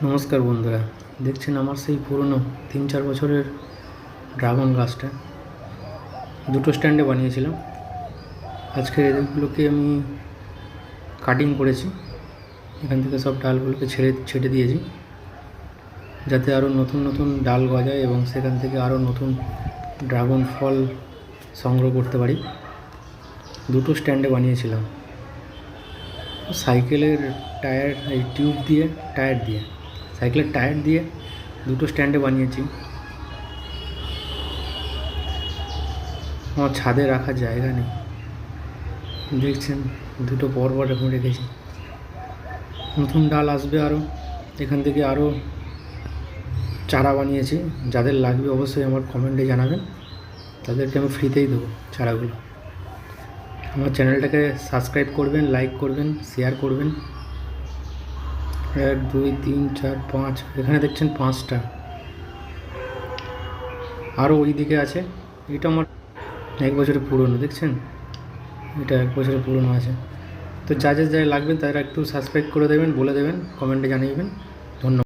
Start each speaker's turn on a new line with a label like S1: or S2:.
S1: নমস্কার বন্ধুরা, দেখছেন আমার সেই পুরনো 3-4 বছরের ড্রাগন গাছটা দুটো স্ট্যান্ডে বানিয়েছিলাম। আজকে এগুলোকে আমি কাটিং করেছি, এখান থেকে সব ডালগুলোকে ছেটে দিয়েছি যাতে আরও নতুন নতুন ডাল গজায় এবং সেখান থেকে আরও নতুন ড্রাগন ফল সংগ্রহ করতে পারি। দুটো স্ট্যান্ডে বানিয়েছিলাম সাইকেলের সাইকেলের টায়ার দিয়ে দুটো স্ট্যান্ডে বানিয়েছি। আমার ছাদে রাখার জায়গা নেই, দেখছেন দুটো পর এখন রেখেছি। নতুন ডাল আসবে আরও, এখান থেকে আরও চারা বানিয়েছি। যাদের লাগবে অবশ্যই আমার কমেন্টে জানাবেন, তাদেরকে আমি ফ্রিতেই দেবো চারাগুলো। আমার চ্যানেলটাকে সাবস্ক্রাইব করবেন, লাইক করবেন, শেয়ার করবেন। 1 2 3 4 5, এখানে দেখছেন 5টা, আরও ওই দিকে আছে। এটা আমার 1 বছরের পুরনো, দেখছেন এটা 1 বছরের পুরনো আছে। তো যা লাগবেন তারা একটু সাবস্ক্রাইব করে দেবেন, বলে দেবেন, কমেন্টে জানিয়ে দেবেন। ধন্যবাদ।